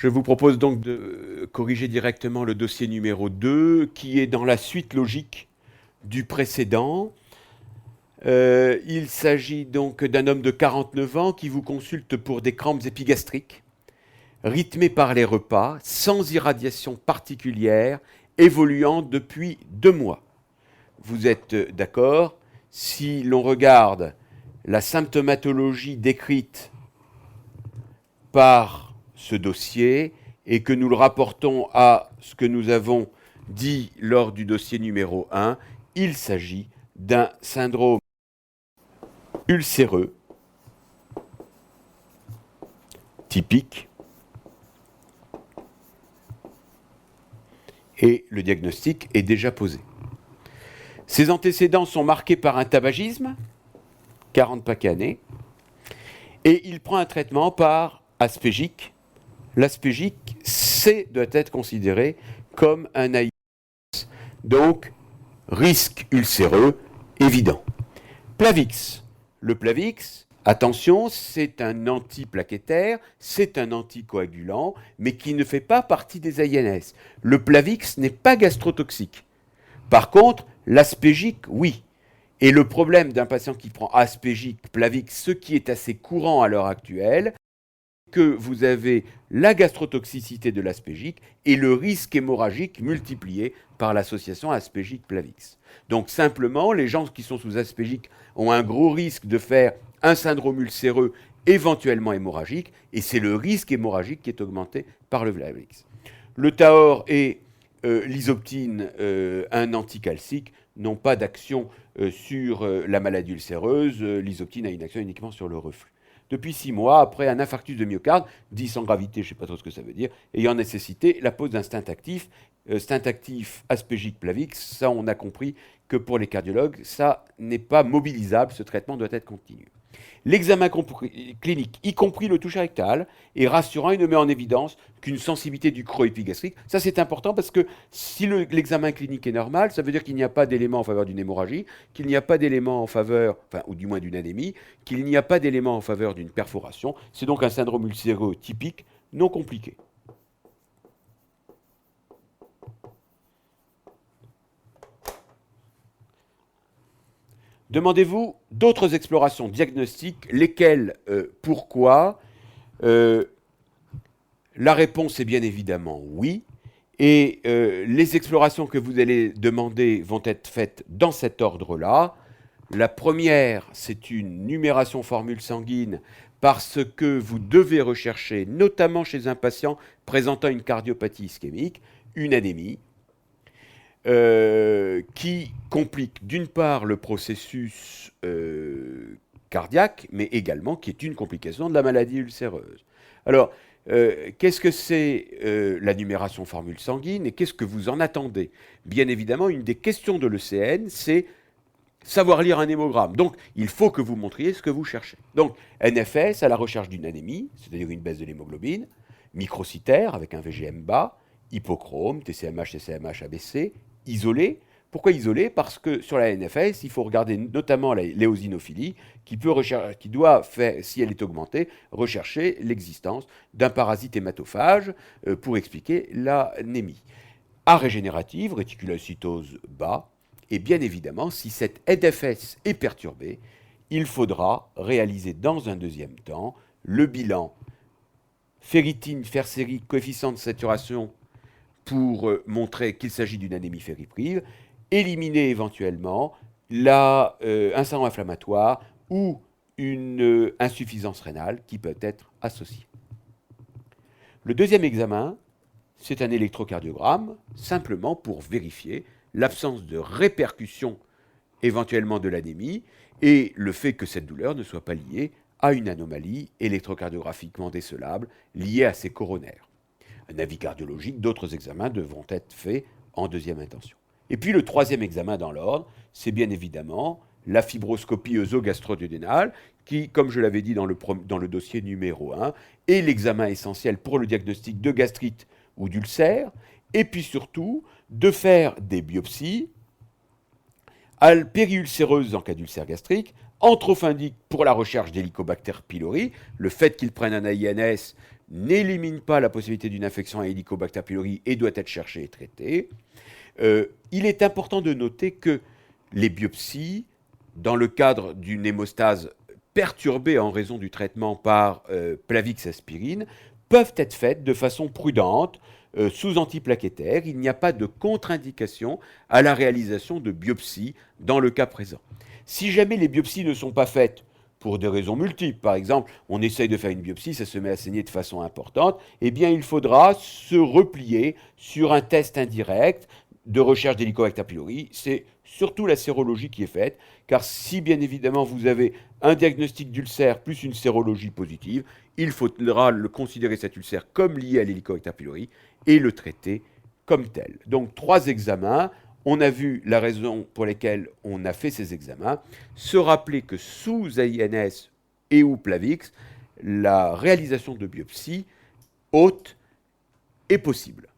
Je vous propose donc de corriger directement le dossier numéro 2, qui est dans la suite logique du précédent. Il s'agit donc d'un homme de 49 ans qui vous consulte pour des crampes épigastriques, rythmées par les repas, sans irradiation particulière, évoluant depuis 2 mois. Vous êtes d'accord? Si l'on regarde la symptomatologie décrite par ce dossier et que nous le rapportons à ce que nous avons dit lors du dossier numéro 1, il s'agit d'un syndrome ulcéreux typique et le diagnostic est déjà posé. Ses antécédents sont marqués par un tabagisme, 40 paquets années, et il prend un traitement par aspégique. L'aspégique, doit être considéré comme un AIS, donc risque ulcéreux évident. Plavix. Le Plavix, attention, c'est un antiplaquettaire, c'est un anticoagulant, mais qui ne fait pas partie des AINS. Le Plavix n'est pas gastrotoxique. Par contre, l'aspégique, oui. Et le problème d'un patient qui prend aspégique, Plavix, ce qui est assez courant à l'heure actuelle, que vous avez la gastrotoxicité de l'aspégique et le risque hémorragique multiplié par l'association aspégique-Plavix. Donc simplement, les gens qui sont sous aspégique ont un gros risque de faire un syndrome ulcéreux éventuellement hémorragique, et c'est le risque hémorragique qui est augmenté par le Plavix. Le Taor et l'isoptine, un anticalcique, n'ont pas d'action sur la maladie ulcéreuse. L'isoptine a une action uniquement sur le reflux. Depuis 6 mois, après un infarctus de myocarde, dit sans gravité, je ne sais pas trop ce que ça veut dire, ayant nécessité la pose d'un stent actif aspégique Plavix, ça on a compris que pour les cardiologues, ça n'est pas mobilisable, ce traitement doit être continu. L'examen clinique, y compris le toucher rectal, est rassurant et ne met en évidence qu'une sensibilité du creux épigastrique. Ça, c'est important parce que si l'examen clinique est normal, ça veut dire qu'il n'y a pas d'élément en faveur d'une hémorragie, qu'il n'y a pas d'élément en faveur, enfin, ou du moins d'une anémie, qu'il n'y a pas d'élément en faveur d'une perforation. C'est donc un syndrome ulcéreux typique, non compliqué. Demandez-vous d'autres explorations diagnostiques, lesquelles, pourquoi La réponse est bien évidemment oui. Et les explorations que vous allez demander vont être faites dans cet ordre-là. La première, c'est une numération formule sanguine parce que vous devez rechercher, notamment chez un patient présentant une cardiopathie ischémique, une anémie, qui complique d'une part le processus cardiaque, mais également qui est une complication de la maladie ulcéreuse. Alors, qu'est-ce que c'est la numération formule sanguine et qu'est-ce que vous en attendez? Bien évidemment, une des questions de l'ECN, c'est savoir lire un hémogramme. Donc, il faut que vous montriez ce que vous cherchez. Donc, NFS à la recherche d'une anémie, c'est-à-dire une baisse de l'hémoglobine, microcytaire avec un VGM bas, hypochrome, TCMH, TCMH, ABC, isolé. Pourquoi isolé? Parce que sur la NFS, il faut regarder notamment l'éosinophilie qui doit faire, si elle est augmentée, rechercher l'existence d'un parasite hématophage pour expliquer l'anémie. A régénérative, réticulocytose bas, et bien évidemment, si cette NFS est perturbée, il faudra réaliser dans un deuxième temps le bilan ferritine, fersérie, coefficient de saturation pour montrer qu'il s'agit d'une anémie ferriprive, éliminer éventuellement un syndrome inflammatoire ou une insuffisance rénale qui peut être associée. Le deuxième examen, c'est un électrocardiogramme, simplement pour vérifier l'absence de répercussion éventuellement de l'anémie et le fait que cette douleur ne soit pas liée à une anomalie électrocardiographiquement décelable liée à ses coronaires. Un avis cardiologique, d'autres examens devront être faits en deuxième intention. Et puis le troisième examen dans l'ordre, c'est bien évidemment la fibroscopie œsogastro-duodénale, qui, comme je l'avais dit dans le dossier numéro 1, est l'examen essentiel pour le diagnostic de gastrite ou d'ulcère, et puis surtout de faire des biopsies périulcéreuses en cas d'ulcère gastrique, antrophindique pour la recherche d'Helicobacter pylori, le fait qu'ils prennent un AINS n'élimine pas la possibilité d'une infection à Helicobacter pylori et doit être cherchée et traitée. Il est important de noter que les biopsies, dans le cadre d'une hémostase perturbée en raison du traitement par Plavix aspirine, peuvent être faites de façon prudente, sous antiplaquettaire. Il n'y a pas de contre-indication à la réalisation de biopsies dans le cas présent. Si jamais les biopsies ne sont pas faites pour des raisons multiples, par exemple, on essaye de faire une biopsie, ça se met à saigner de façon importante, eh bien il faudra se replier sur un test indirect de recherche d'Helicobacter pylori. C'est surtout la sérologie qui est faite, car si bien évidemment vous avez un diagnostic d'ulcère plus une sérologie positive, il faudra considérer cet ulcère comme lié à l'Helicobacter pylori et le traiter comme tel. Donc 3 examens. On a vu la raison pour laquelle on a fait ces examens. Se rappeler que sous AINS et ou Plavix, la réalisation de biopsie haute est possible.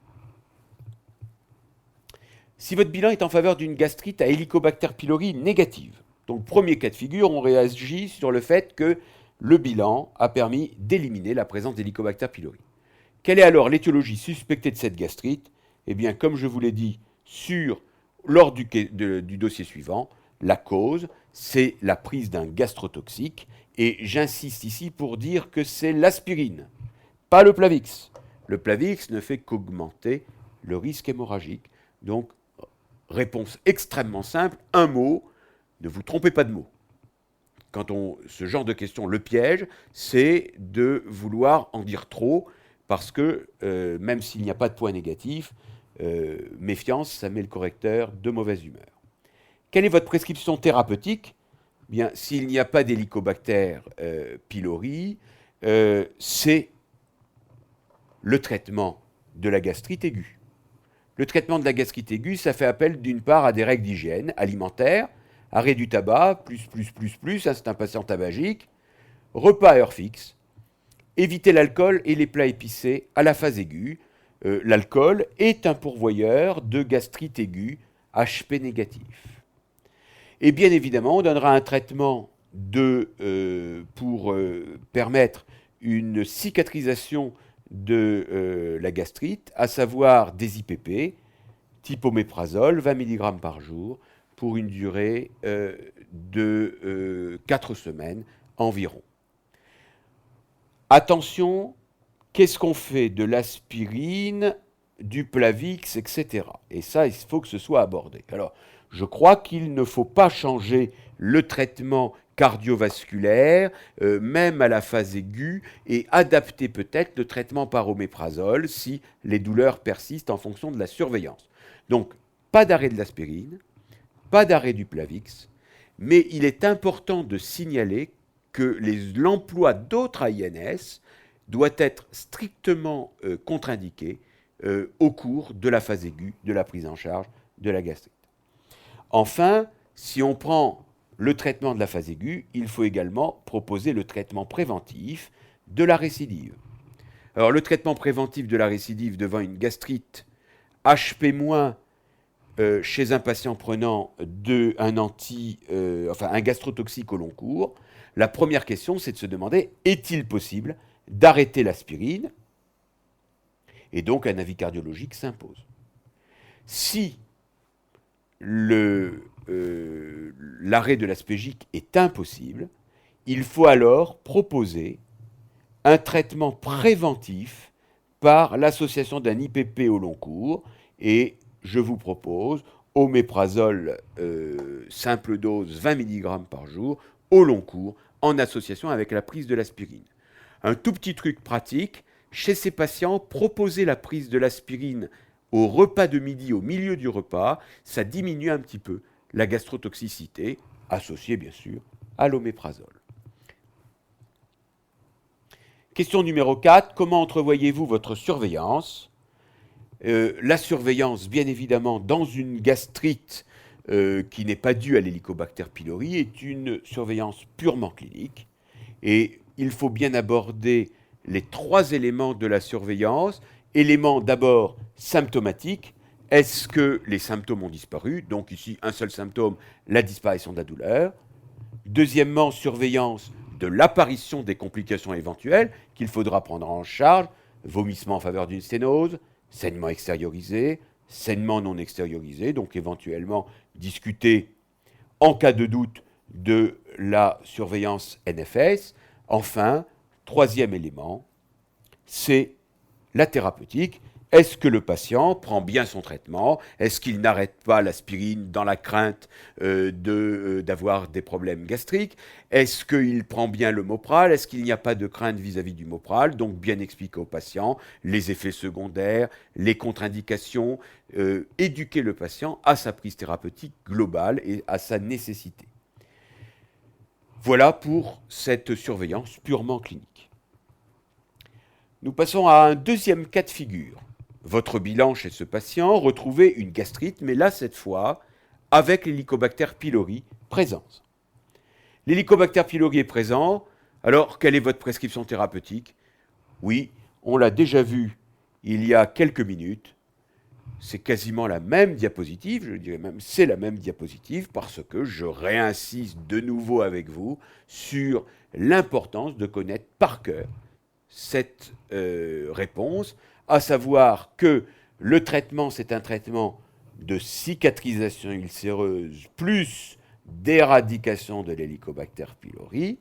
Si votre bilan est en faveur d'une gastrite à Helicobacter pylori négative, donc premier cas de figure, on réagit sur le fait que le bilan a permis d'éliminer la présence d'Helicobacter pylori. Quelle est alors l'étiologie suspectée de cette gastrite? Eh bien, comme je vous l'ai dit lors du dossier suivant, la cause, c'est la prise d'un gastrotoxique, et j'insiste ici pour dire que c'est l'aspirine, pas le Plavix. Le Plavix ne fait qu'augmenter le risque hémorragique. Donc, réponse extrêmement simple, un mot, ne vous trompez pas de mot. Quand ce genre de question le piège, c'est de vouloir en dire trop, parce que même s'il n'y a pas de point négatif, méfiance, ça met le correcteur de mauvaise humeur. Quelle est votre prescription thérapeutique? Bien, s'il n'y a pas d'Helicobacter pylori, c'est le traitement de la gastrite aiguë. Le traitement de la gastrite aiguë, ça fait appel d'une part à des règles d'hygiène alimentaire, arrêt du tabac, c'est un patient tabagique, repas à heure fixe, éviter l'alcool et les plats épicés à la phase aiguë. L'alcool est un pourvoyeur de gastrite aiguë HP négatif. Et bien évidemment, on donnera un traitement pour permettre une cicatrisation de la gastrite, à savoir des IPP, type oméprazole, 20 mg par jour, pour une durée de 4 semaines environ. Attention, qu'est-ce qu'on fait de l'aspirine, du Plavix, etc. Et ça, il faut que ce soit abordé. Alors, je crois qu'il ne faut pas changer le traitement cardiovasculaire, même à la phase aiguë, et adapter peut-être le traitement par oméprazole si les douleurs persistent en fonction de la surveillance. Donc, pas d'arrêt de l'aspirine, pas d'arrêt du Plavix, mais il est important de signaler que l'emploi d'autres AINS doit être strictement contre-indiqué au cours de la phase aiguë de la prise en charge de la gastrite. Enfin, si on prend le traitement de la phase aiguë, il faut également proposer le traitement préventif de la récidive. Alors, le traitement préventif de la récidive devant une gastrite HP- chez un patient prenant un gastrotoxique au long cours, la première question, c'est de se demander, est-il possible d'arrêter l'aspirine? Et donc, un avis cardiologique s'impose. Si l'arrêt de l'aspégique est impossible, il faut alors proposer un traitement préventif par l'association d'un IPP au long cours, et je vous propose oméprazole simple dose 20 mg par jour au long cours en association avec la prise de l'aspirine. Un tout petit truc pratique, chez ces patients, proposer la prise de l'aspirine au repas de midi, au milieu du repas, ça diminue un petit peu la gastrotoxicité, associée bien sûr à l'oméprazole. Question numéro 4, comment entrevoyez-vous votre surveillance? La surveillance, bien évidemment, dans une gastrite qui n'est pas due à l'Helicobacter pylori, est une surveillance purement clinique. Et il faut bien aborder les 3 éléments de la surveillance. Élément d'abord symptomatique. Est-ce que les symptômes ont disparu? Donc ici, un seul symptôme, la disparition de la douleur. Deuxièmement, surveillance de l'apparition des complications éventuelles qu'il faudra prendre en charge, vomissement en faveur d'une sténose, saignement extériorisé, saignement non extériorisé, donc éventuellement discuter en cas de doute de la surveillance NFS. Enfin, troisième élément, c'est la thérapeutique. Est-ce que le patient prend bien son traitement? Est-ce qu'il n'arrête pas l'aspirine dans la crainte d'avoir des problèmes gastriques? Est-ce qu'il prend bien le Mopral? Est-ce qu'il n'y a pas de crainte vis-à-vis du Mopral? Donc bien expliquer au patient les effets secondaires, les contre-indications, éduquer le patient à sa prise thérapeutique globale et à sa nécessité. Voilà pour cette surveillance purement clinique. Nous passons à un deuxième cas de figure. Votre bilan chez ce patient, retrouvez une gastrite, mais là, cette fois, avec l'Helicobacter pylori présent. L'Helicobacter pylori est présent, alors quelle est votre prescription thérapeutique? Oui, on l'a déjà vu il y a quelques minutes, c'est quasiment la même diapositive, je dirais même c'est la même diapositive, parce que je réinsiste de nouveau avec vous sur l'importance de connaître par cœur cette réponse, à savoir que le traitement, c'est un traitement de cicatrisation ulcéreuse plus d'éradication de l'Helicobacter pylori,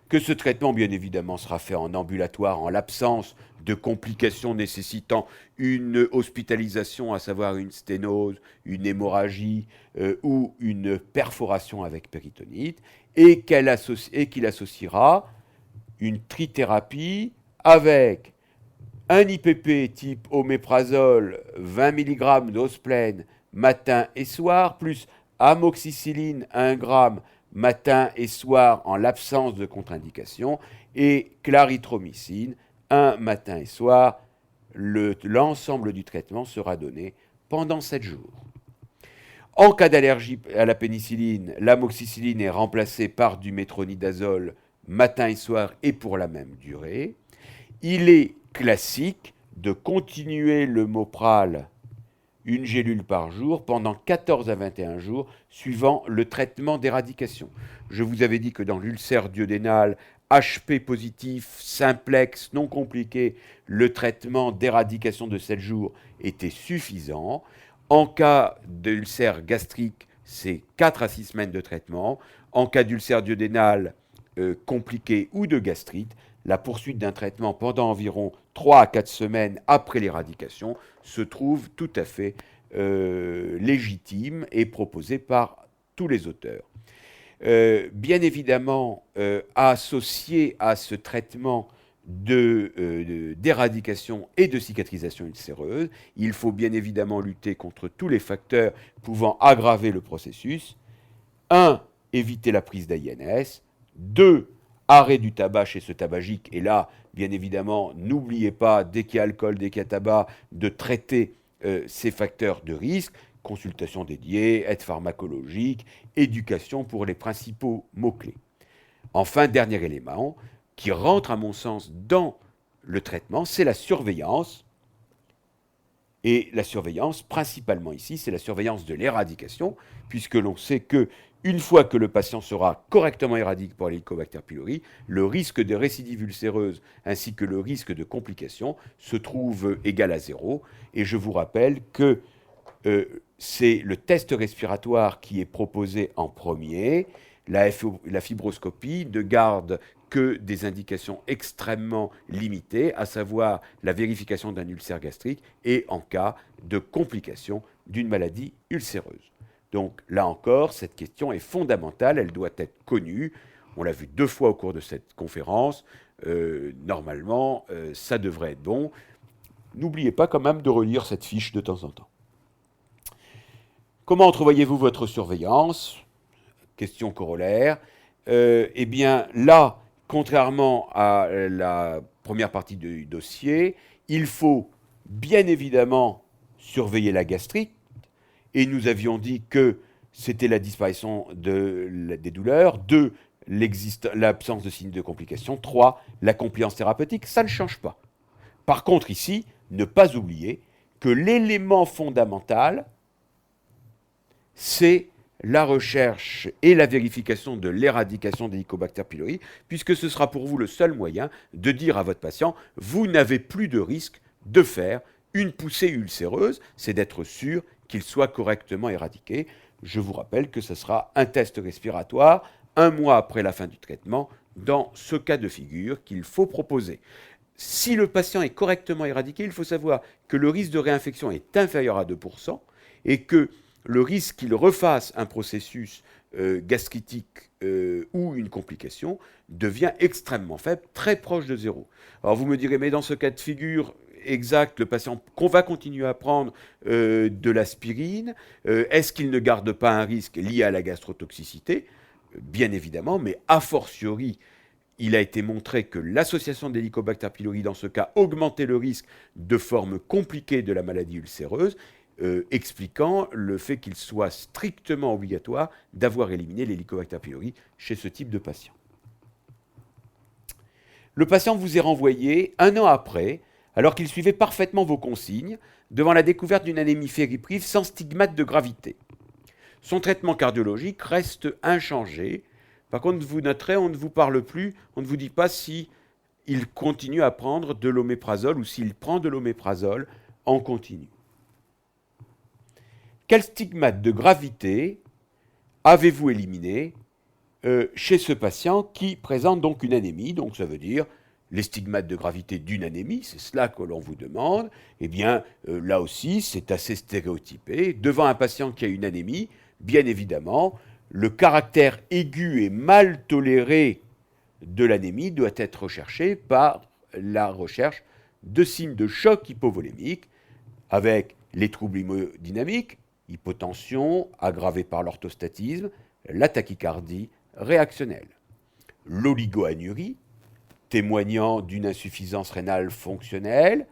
que ce traitement, bien évidemment, sera fait en ambulatoire en l'absence de complications nécessitant une hospitalisation, à savoir une sténose, une hémorragie ou une perforation avec péritonite, et qu'il associera une trithérapie avec un IPP type oméprazole 20 mg d'osplène matin et soir, plus amoxicilline 1 g matin et soir en l'absence de contre-indication, et clarithromycine 1 matin et soir. L'ensemble du traitement sera donné pendant 7 jours. En cas d'allergie à la pénicilline, l'amoxicilline est remplacée par du métronidazole matin et soir et pour la même durée. Il est classique de continuer le Mopral, une gélule par jour, pendant 14 à 21 jours, suivant le traitement d'éradication. Je vous avais dit que dans l'ulcère duodénal, HP positif, simplex, non compliqué, le traitement d'éradication de 7 jours était suffisant. En cas d'ulcère gastrique, c'est 4 à 6 semaines de traitement. En cas d'ulcère duodénal compliqué ou de gastrite, la poursuite d'un traitement pendant environ 3 à 4 semaines après l'éradication se trouve tout à fait légitime et proposée par tous les auteurs. Bien évidemment, associé à ce traitement d'éradication et de cicatrisation ulcéreuse, il faut bien évidemment lutter contre tous les facteurs pouvant aggraver le processus. 1. Éviter la prise d'AINS. 2. Arrêt du tabac chez ce tabagique. Et là, bien évidemment, n'oubliez pas, dès qu'il y a alcool, dès qu'il y a tabac, de traiter ces facteurs de risque. Consultation dédiée, aide pharmacologique, éducation pour les principaux mots-clés. Enfin, dernier élément qui rentre à mon sens dans le traitement, c'est la surveillance. Et la surveillance, principalement ici, c'est la surveillance de l'éradication, puisque l'on sait que une fois que le patient sera correctement éradiqué par l'Helicobacter pylori, le risque de récidive ulcéreuse ainsi que le risque de complications se trouve égal à 0. Et je vous rappelle que c'est le test respiratoire qui est proposé en premier. La fibroscopie ne garde que des indications extrêmement limitées, à savoir la vérification d'un ulcère gastrique et en cas de complication d'une maladie ulcéreuse. Donc là encore, cette question est fondamentale, elle doit être connue. On l'a vu 2 fois au cours de cette conférence. Normalement, ça devrait être bon. N'oubliez pas quand même de relire cette fiche de temps en temps. Comment entrevoyez-vous votre surveillance? Question corollaire. Eh bien, là, contrairement à la première partie du dossier, il faut bien évidemment surveiller la gastrite. Et nous avions dit que c'était la disparition des douleurs. 2, l'absence de signes de complications. 3, la compliance thérapeutique. Ça ne change pas. Par contre, ici, ne pas oublier que l'élément fondamental, c'est la recherche et la vérification de l'éradication d'Helicobacter pylori, puisque ce sera pour vous le seul moyen de dire à votre patient, vous n'avez plus de risque de faire une poussée ulcéreuse, c'est d'être sûr qu'il soit correctement éradiqué. Je vous rappelle que ce sera un test respiratoire 1 mois après la fin du traitement, dans ce cas de figure qu'il faut proposer. Si le patient est correctement éradiqué, il faut savoir que le risque de réinfection est inférieur à 2% et que le risque qu'il refasse un processus gastritique ou une complication devient extrêmement faible, très proche de zéro. Alors vous me direz, mais dans ce cas de figure exact, le patient qu'on va continuer à prendre de l'aspirine, est-ce qu'il ne garde pas un risque lié à la gastrotoxicité? Bien évidemment, mais a fortiori, il a été montré que l'association d'Helicobacter pylori, dans ce cas, augmentait le risque de formes compliquées de la maladie ulcéreuse, expliquant le fait qu'il soit strictement obligatoire d'avoir éliminé l'Helicobacter pylori chez ce type de patient. Le patient vous est renvoyé 1 an après, alors qu'il suivait parfaitement vos consignes, devant la découverte d'une anémie fériprive sans stigmate de gravité. Son traitement cardiologique reste inchangé. Par contre, vous noterez, on ne vous parle plus, on ne vous dit pas si il continue à prendre de l'oméprazole ou s'il prend de l'oméprazole en continu. Quel stigmate de gravité avez-vous éliminé chez ce patient qui présente donc une anémie? Donc ça veut dire les stigmates de gravité d'une anémie, c'est cela que l'on vous demande. Eh bien, là aussi, c'est assez stéréotypé. Devant un patient qui a une anémie, bien évidemment, le caractère aigu et mal toléré de l'anémie doit être recherché par la recherche de signes de choc hypovolémique avec les troubles hémodynamiques, hypotension aggravée par l'orthostatisme, la tachycardie réactionnelle, l'oligoanurie témoignant d'une insuffisance rénale fonctionnelle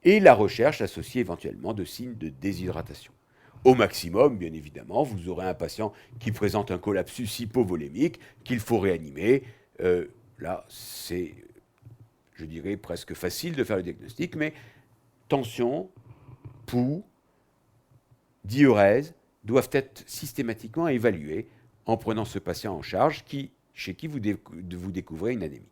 et la recherche associée éventuellement de signes de déshydratation. Au maximum, bien évidemment, vous aurez un patient qui présente un collapsus hypovolémique qu'il faut réanimer. Là, c'est, je dirais, presque facile de faire le diagnostic, mais tension, pouls, diurèse doivent être systématiquement évalués en prenant ce patient en charge chez qui vous découvrez une anémie.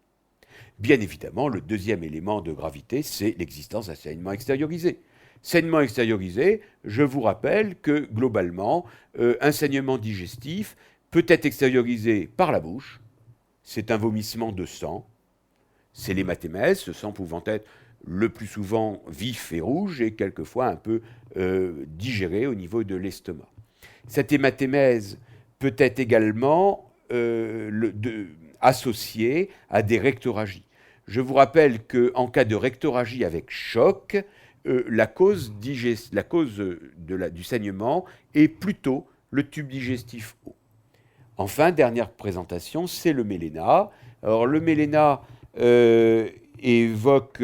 Bien évidemment, le deuxième élément de gravité, c'est l'existence d'un saignement extériorisé. Saignement extériorisé, je vous rappelle que globalement, un saignement digestif peut être extériorisé par la bouche, c'est un vomissement de sang, c'est l'hématémèse, ce sang pouvant être le plus souvent vif et rouge et quelquefois un peu digéré au niveau de l'estomac. Cette hématémèse peut être également associée à des rectorragies. Je vous rappelle qu'en cas de rectorragie avec choc, la cause du saignement est plutôt le tube digestif haut. Enfin, dernière présentation, c'est le méléna. Alors le méléna n'évoque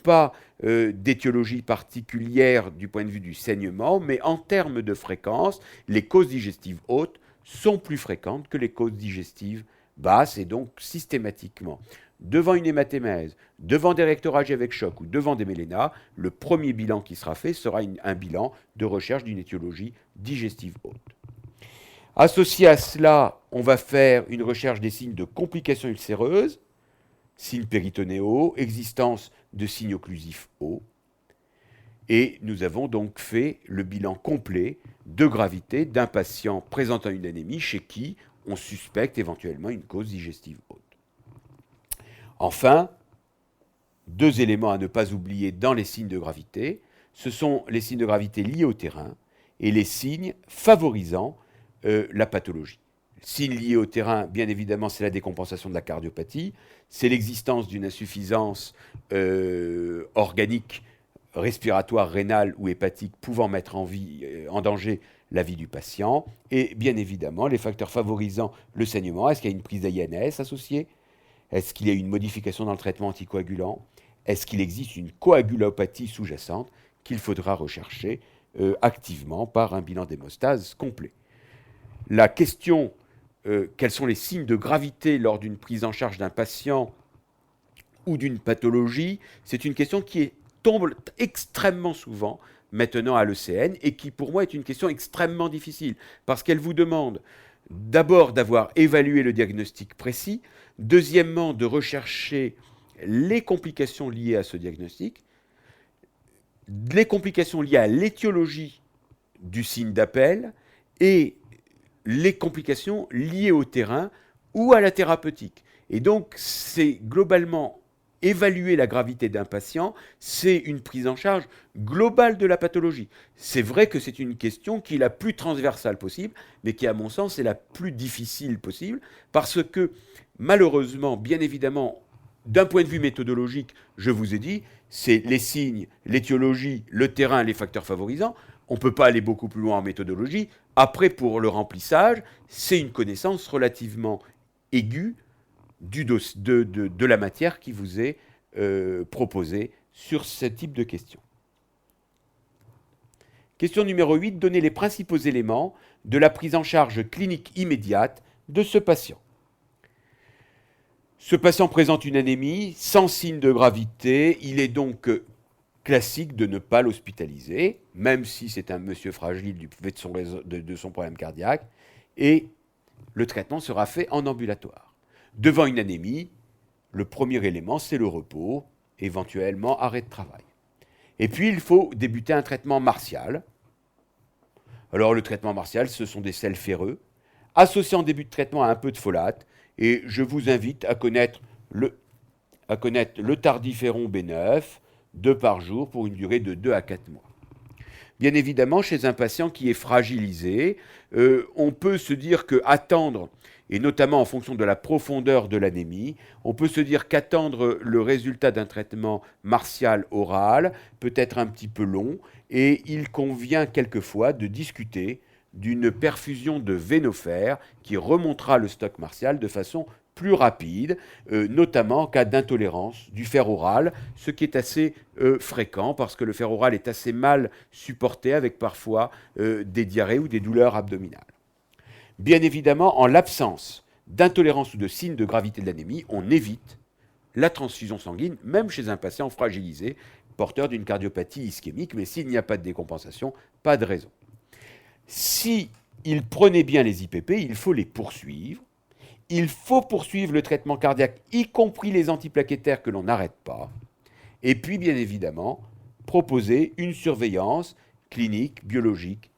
pas d'étiologie particulière du point de vue du saignement, mais en termes de fréquence, les causes digestives hautes sont plus fréquentes que les causes digestives basses, et donc systématiquement, devant une hématémèse, devant des rectorragies avec choc ou devant des mélénas, le premier bilan qui sera fait sera un bilan de recherche d'une étiologie digestive haute. Associé à cela, on va faire une recherche des signes de complications ulcéreuses, signes péritonéaux, existence de signes occlusifs hauts. Et nous avons donc fait le bilan complet de gravité d'un patient présentant une anémie chez qui on suspecte éventuellement une cause digestive haute. Enfin, 2 éléments à ne pas oublier dans les signes de gravité, ce sont les signes de gravité liés au terrain et les signes favorisant la pathologie. Signes liés au terrain, bien évidemment, c'est la décompensation de la cardiopathie, c'est l'existence d'une insuffisance organique, respiratoire, rénale ou hépatique pouvant mettre en danger la vie du patient, et bien évidemment, les facteurs favorisant le saignement. Est-ce qu'il y a une prise d'AINS associée? Est-ce qu'il y a une modification dans le traitement anticoagulant? Est-ce qu'il existe une coagulopathie sous-jacente qu'il faudra rechercher activement par un bilan d'hémostase complet? La question, quels sont les signes de gravité lors d'une prise en charge d'un patient ou d'une pathologie, c'est une question qui tombe extrêmement souvent, maintenant à l'ECN et qui pour moi est une question extrêmement difficile parce qu'elle vous demande d'abord d'avoir évalué le diagnostic précis, deuxièmement de rechercher les complications liées à ce diagnostic, les complications liées à l'étiologie du signe d'appel et les complications liées au terrain ou à la thérapeutique. Et donc, c'est globalement évaluer la gravité d'un patient, c'est une prise en charge globale de la pathologie. C'est vrai que c'est une question qui est la plus transversale possible, mais qui, à mon sens, est la plus difficile possible, parce que, malheureusement, bien évidemment, d'un point de vue méthodologique, je vous ai dit, c'est les signes, l'étiologie, le terrain, les facteurs favorisants. On ne peut pas aller beaucoup plus loin en méthodologie. Après, pour le remplissage, c'est une connaissance relativement aiguë de la matière qui vous est proposée sur ce type de questions. Question numéro 8, donnez les principaux éléments de la prise en charge clinique immédiate de ce patient. Ce patient présente une anémie sans signe de gravité, il est donc classique de ne pas l'hospitaliser, même si c'est un monsieur fragile du fait de son problème cardiaque, et le traitement sera fait en ambulatoire. Devant une anémie, le premier élément, c'est le repos, éventuellement arrêt de travail. Et puis, il faut débuter un traitement martial. Alors, le traitement martial, ce sont des sels ferreux, associés en début de traitement à un peu de folate, et je vous invite à connaître le tardiféron B9, 2 par jour, pour une durée de 2 à 4 mois. Bien évidemment, chez un patient qui est fragilisé, on peut se dire qu'attendre, et notamment en fonction de la profondeur de l'anémie, on peut se dire qu'attendre le résultat d'un traitement martial oral peut être un petit peu long, et il convient quelquefois de discuter d'une perfusion de vénofer qui remontera le stock martial de façon plus rapide, notamment en cas d'intolérance du fer oral, ce qui est assez fréquent parce que le fer oral est assez mal supporté avec parfois des diarrhées ou des douleurs abdominales. Bien évidemment, en l'absence d'intolérance ou de signe de gravité de l'anémie, on évite la transfusion sanguine, même chez un patient fragilisé, porteur d'une cardiopathie ischémique, mais s'il n'y a pas de décompensation, pas de raison. Si il prenait bien les IPP, il faut les poursuivre. Il faut poursuivre le traitement cardiaque, y compris les antiplaquettaires que l'on n'arrête pas. Et puis, bien évidemment, proposer une surveillance clinique, biologique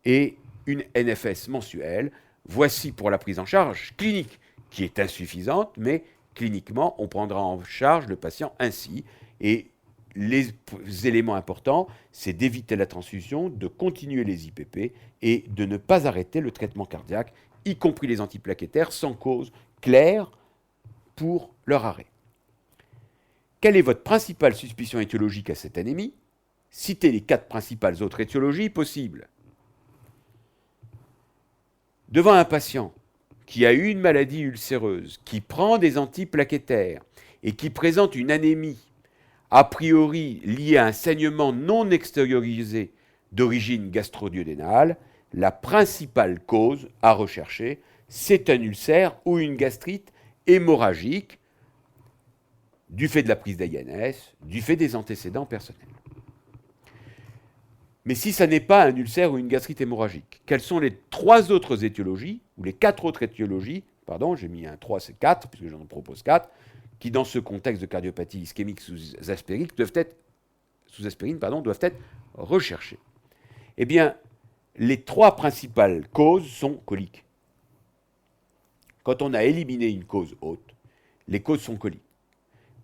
et une NFS mensuelle. Voici pour la prise en charge clinique, qui est insuffisante, mais cliniquement, on prendra en charge le patient ainsi. Et les éléments importants, c'est d'éviter la transfusion, de continuer les IPP et de ne pas arrêter le traitement cardiaque, y compris les antiplaquettaires, sans cause claire pour leur arrêt. Quelle est votre principale suspicion étiologique à cette anémie? Citez les 4 principales autres étiologies possibles. Devant un patient qui a eu une maladie ulcéreuse, qui prend des antiplaquettaires et qui présente une anémie a priori liée à un saignement non extériorisé d'origine gastro-duodénale, la principale cause à rechercher, c'est un ulcère ou une gastrite hémorragique du fait de la prise d'AINS, du fait des antécédents personnels. Mais si ça n'est pas un ulcère ou une gastrite hémorragique, quelles sont les 3 autres étiologies, ou les 4 autres étiologies, pardon, j'ai mis un 3, c'est 4, puisque j'en propose 4, qui dans ce contexte de cardiopathie ischémique sous aspirine doivent être recherchées? Eh bien, les 3 principales causes sont coliques. Quand on a éliminé une cause haute, les causes sont coliques.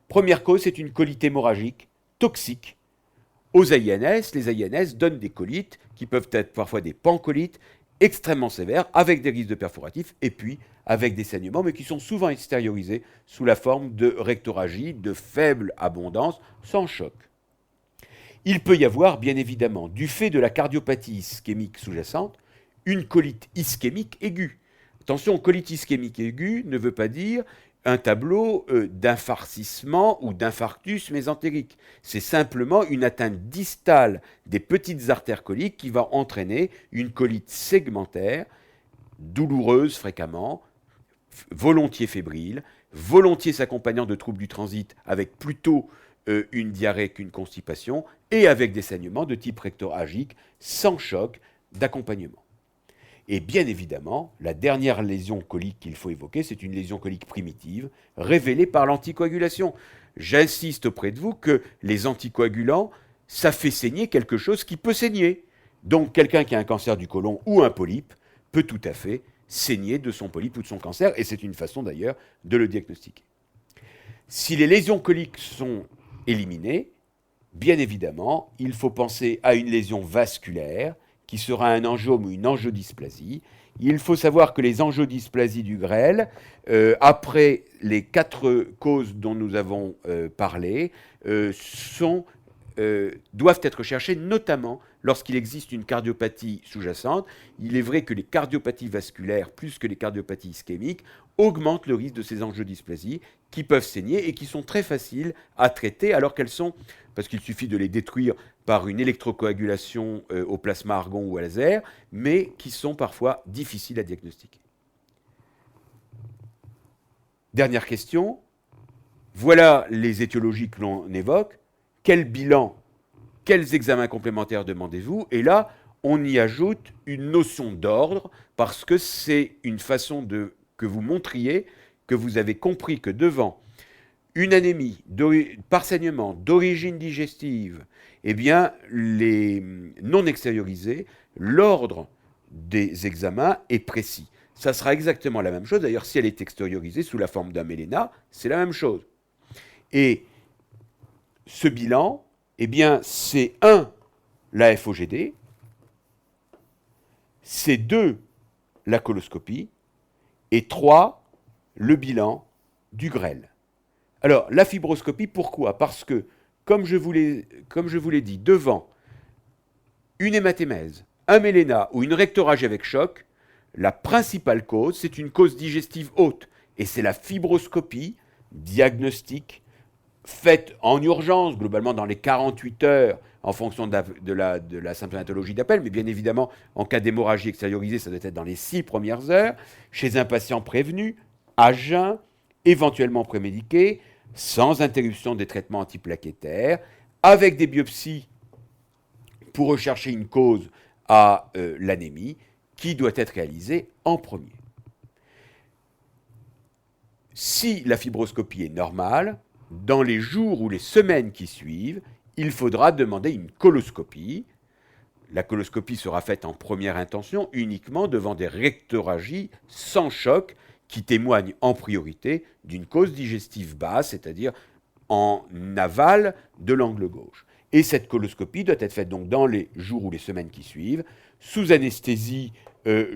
Première cause, c'est une colite hémorragique toxique aux AINS. Les AINS donnent des colites qui peuvent être parfois des pancolites extrêmement sévères, avec des risques de perforatifs, et puis avec des saignements, mais qui sont souvent extériorisés sous la forme de rectorragie de faible abondance, sans choc. Il peut y avoir, bien évidemment, du fait de la cardiopathie ischémique sous-jacente, une colite ischémique aiguë. Attention, colite ischémique aiguë ne veut pas dire un tableau d'infarcissement ou d'infarctus mésentérique. C'est simplement une atteinte distale des petites artères coliques qui va entraîner une colite segmentaire, douloureuse fréquemment, volontiers fébrile, volontiers s'accompagnant de troubles du transit avec plutôt une diarrhée qu'une constipation, et avec des saignements de type rectorragique, sans choc d'accompagnement. Et bien évidemment, la dernière lésion colique qu'il faut évoquer, c'est une lésion colique primitive, révélée par l'anticoagulation. J'insiste auprès de vous que les anticoagulants, ça fait saigner quelque chose qui peut saigner. Donc quelqu'un qui a un cancer du côlon ou un polype peut tout à fait saigner de son polype ou de son cancer, et c'est une façon d'ailleurs de le diagnostiquer. Si les lésions coliques sont éliminées, bien évidemment, il faut penser à une lésion vasculaire, qui sera un angiome ou une angiodysplasie. Il faut savoir que les angiodysplasies du grêle, après les 4 causes dont nous avons parlé, doivent être cherchées notamment lorsqu'il existe une cardiopathie sous-jacente. Il est vrai que les cardiopathies vasculaires, plus que les cardiopathies ischémiques, augmentent le risque de ces angiodysplasies qui peuvent saigner et qui sont très faciles à traiter alors qu'elles sont, parce qu'il suffit de les détruire par une électrocoagulation au plasma argon ou à laser, mais qui sont parfois difficiles à diagnostiquer. Dernière question. Voilà les étiologies que l'on évoque. Quel bilan, quels examens complémentaires demandez-vous? Et là, on y ajoute une notion d'ordre parce que c'est une façon que vous montriez que vous avez compris que devant une anémie par saignement d'origine digestive, eh bien, les non extériorisés, l'ordre des examens est précis. Ça sera exactement la même chose. D'ailleurs, si elle est extériorisée sous la forme d'un méléna, c'est la même chose. Et ce bilan, eh bien, c'est 1, la FOGD, c'est 2, la coloscopie, et 3, le bilan du grêle. Alors, la fibroscopie, pourquoi? Parce que, comme je vous l'ai dit, devant une hématémèse, un méléna ou une rectorragie avec choc, la principale cause, c'est une cause digestive haute. Et c'est la fibroscopie diagnostique faite en urgence, globalement dans les 48 heures, en fonction de la symptomatologie d'appel, mais bien évidemment, en cas d'hémorragie extériorisée, ça doit être dans les 6 premières heures, chez un patient prévenu, à jeun, éventuellement prémédiqué, sans interruption des traitements antiplaquettaires, avec des biopsies pour rechercher une cause à l'anémie, qui doit être réalisée en premier. Si la fibroscopie est normale, dans les jours ou les semaines qui suivent, il faudra demander une coloscopie. La coloscopie sera faite en première intention uniquement devant des rectorragies sans choc qui témoignent en priorité d'une cause digestive basse, c'est-à-dire en aval de l'angle gauche. Et cette coloscopie doit être faite donc dans les jours ou les semaines qui suivent, sous anesthésie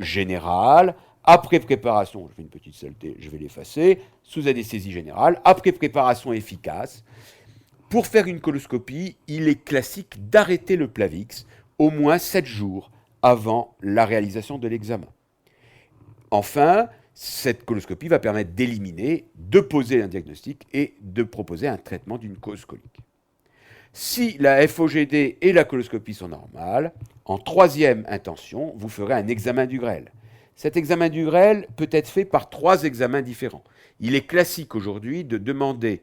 générale, après préparation, je fais une petite saleté, je vais l'effacer, sous anesthésie générale, après préparation efficace. Pour faire une coloscopie, il est classique d'arrêter le Plavix au moins 7 jours avant la réalisation de l'examen. Enfin, cette coloscopie va permettre d'éliminer, de poser un diagnostic et de proposer un traitement d'une cause colique. Si la FOGD et la coloscopie sont normales, en troisième intention, vous ferez un examen du grêle. Cet examen du grêle peut être fait par 3 examens différents. Il est classique aujourd'hui de demander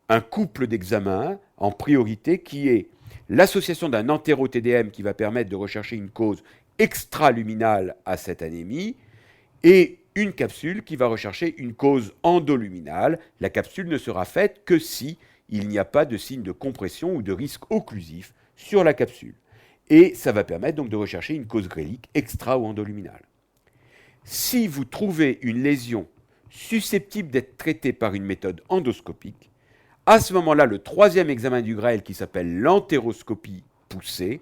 un couple d'examens en priorité qui est l'association d'un entéro-TDM qui va permettre de rechercher une cause extraluminale à cette anémie et une capsule qui va rechercher une cause endoluminale. La capsule ne sera faite que si il n'y a pas de signe de compression ou de risque occlusif sur la capsule. Et ça va permettre donc de rechercher une cause grélique extra ou endoluminale. Si vous trouvez une lésion susceptible d'être traitée par une méthode endoscopique, à ce moment-là, le troisième examen du grêle qui s'appelle l'entéroscopie poussée,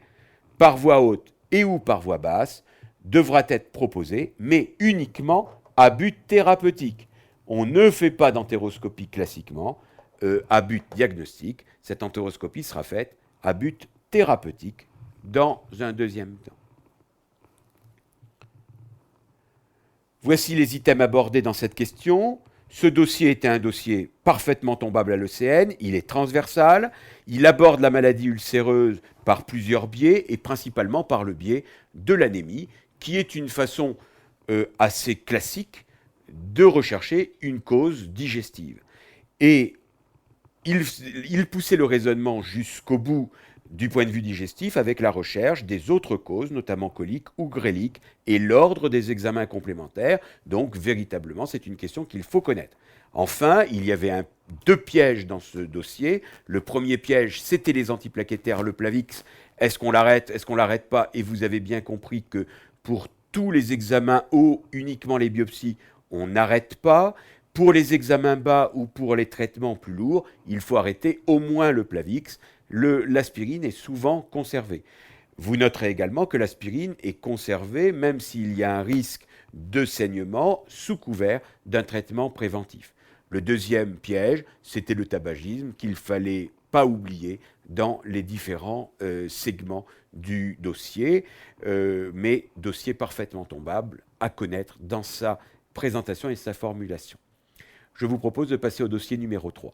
par voie haute et ou par voie basse, devra être proposé, mais uniquement à but thérapeutique. On ne fait pas d'entéroscopie classiquement à but diagnostique. Cette entéroscopie sera faite à but thérapeutique dans un deuxième temps. Voici les items abordés dans cette question. Ce dossier était un dossier parfaitement tombable à l'ECN, il est transversal, il aborde la maladie ulcéreuse par plusieurs biais et principalement par le biais de l'anémie, qui est une façon assez classique de rechercher une cause digestive. Et il poussait le raisonnement jusqu'au bout du point de vue digestif avec la recherche des autres causes, notamment coliques ou gréliques, et l'ordre des examens complémentaires. Donc, véritablement, c'est une question qu'il faut connaître. Enfin, il y avait deux pièges dans ce dossier. Le premier piège, c'était les antiplaquettaires, le Plavix. Est-ce qu'on l'arrête? Est-ce qu'on l'arrête pas? Et vous avez bien compris que pour tous les examens hauts, uniquement les biopsies, on n'arrête pas. Pour les examens bas ou pour les traitements plus lourds, il faut arrêter au moins le Plavix. L'aspirine est souvent conservée. Vous noterez également que l'aspirine est conservée même s'il y a un risque de saignement sous couvert d'un traitement préventif. Le deuxième piège, c'était le tabagisme qu'il ne fallait pas oublier dans les différents segments du dossier, mais dossier parfaitement tombable à connaître dans sa présentation et sa formulation. Je vous propose de passer au dossier numéro 3.